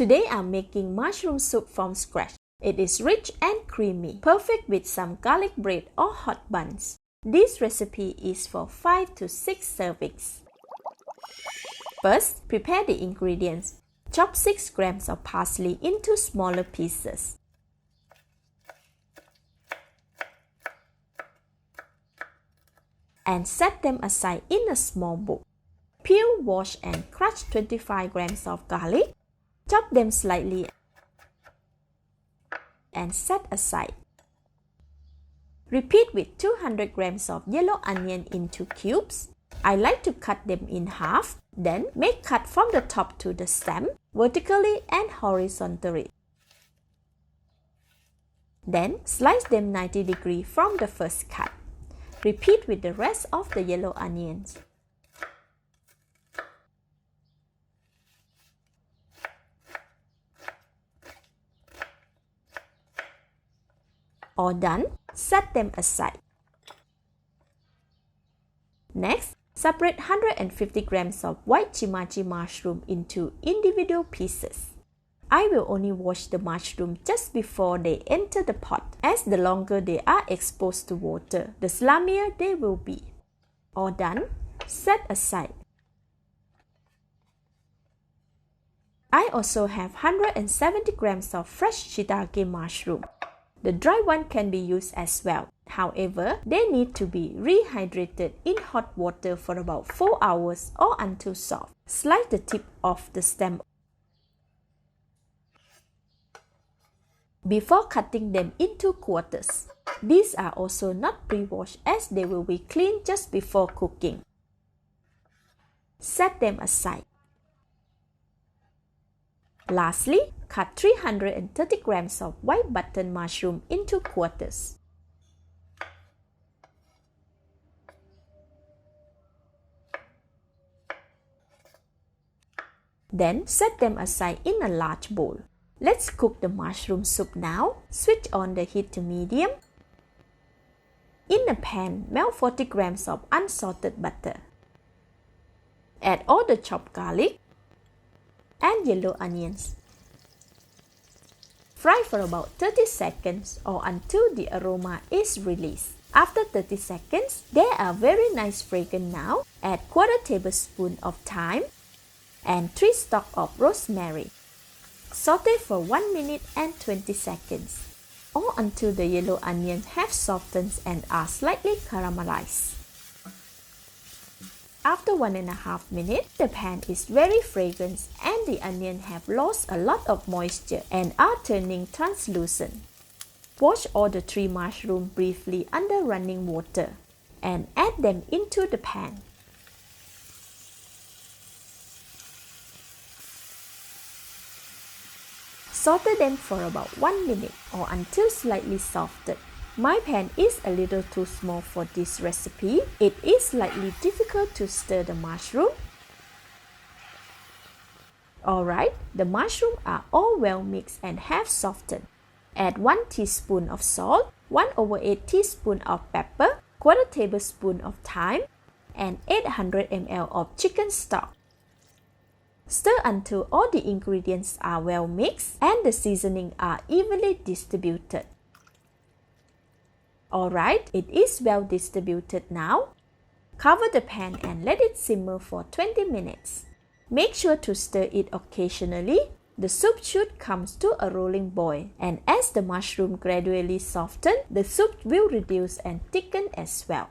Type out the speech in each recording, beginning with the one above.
Today I'm making mushroom soup from scratch. It is rich and creamy, perfect with some garlic bread or hot buns. This recipe is for 5 to 6 servings. First, prepare the ingredients. Chop 6 grams of parsley into smaller pieces. And set them aside in a small bowl. Peel, wash and crush 25 grams of garlic. Chop them slightly and set aside. Repeat with 200 grams of yellow onion into cubes. I like to cut them in half, then make cut from the top to the stem, vertically and horizontally. Then slice them 90 degrees from the first cut. Repeat with the rest of the yellow onions. All done, set them aside. Next, separate 150 grams of white chimachi mushroom into individual pieces. I will only wash the mushroom just before they enter the pot, as the longer they are exposed to water, the slummier they will be. All done, set aside. I also have 170 grams of fresh shiitake mushroom. The dry one can be used as well. However, they need to be rehydrated in hot water for about 4 hours or until soft. Slice the tip of the stem before cutting them into quarters. These are also not pre-washed as they will be cleaned just before cooking. Set them aside. Lastly, cut 330 grams of white button mushroom into quarters. Then set them aside in a large bowl. Let's cook the mushroom soup now. Switch on the heat to medium. In a pan, melt 40 grams of unsalted butter. Add all the chopped garlic and yellow onions. Fry for about 30 seconds or until the aroma is released. After 30 seconds, they are very nice fragrant now. Add 1/4 tablespoon of thyme and 3 stalks of rosemary. Saute for 1 minute and 20 seconds or until the yellow onions have softened and are slightly caramelized. After 1.5 minutes, the pan is very fragrant and the onions have lost a lot of moisture and are turning translucent. Wash all the 3 mushrooms briefly under running water and add them into the pan. Saute them for about 1 minute or until slightly softened. My pan is a little too small for this recipe. It is slightly difficult to stir the mushroom. Alright, the mushrooms are all well mixed and have softened. Add 1 teaspoon of salt, 1/8 teaspoon of pepper, 1/4 tablespoon of thyme, and 800 ml of chicken stock. Stir until all the ingredients are well mixed and the seasoning are evenly distributed. Alright, it is well distributed now. Cover the pan and let it simmer for 20 minutes. Make sure to stir it occasionally. The soup should come to a rolling boil, and as the mushroom gradually softens, the soup will reduce and thicken as well.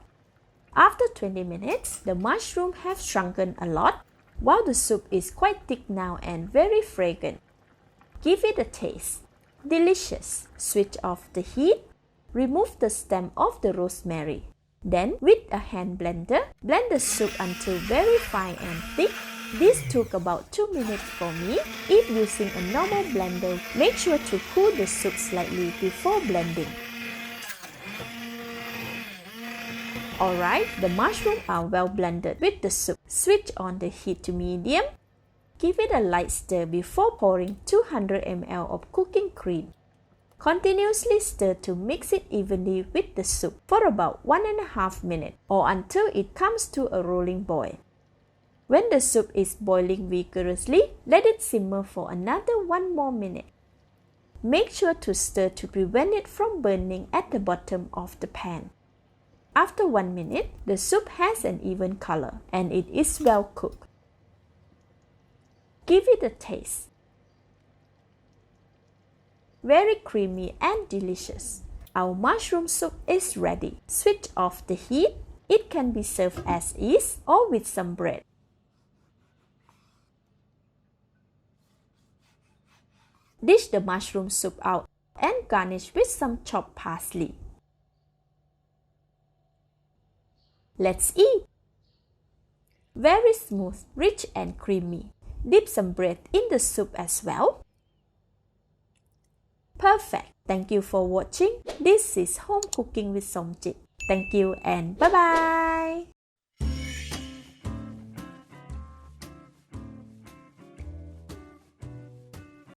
After 20 minutes, the mushroom have shrunken a lot, while the soup is quite thick now and very fragrant. Give it a taste. Delicious. Switch off the heat. Remove the stem of the rosemary. Then, with a hand blender, blend the soup until very fine and thick. This took about 2 minutes for me. If using a normal blender, make sure to cool the soup slightly before blending. Alright, the mushrooms are well blended with the soup. Switch on the heat to medium. Give it a light stir before pouring 200 ml of cooking cream. Continuously stir to mix it evenly with the soup for about 1.5 minutes or until it comes to a rolling boil. When the soup is boiling vigorously, let it simmer for another 1 more minute. Make sure to stir to prevent it from burning at the bottom of the pan. After 1 minute, the soup has an even color and it is well cooked. Give it a taste. Very creamy and delicious. Our mushroom soup is ready. Switch off the heat. It can be served as is or with some bread. Dish the mushroom soup out and garnish with some chopped parsley. Let's eat! Very smooth, rich and creamy. Dip some bread in the soup as well. Perfect! Thank you for watching. This is Home Cooking with Somjit. Thank you and bye-bye!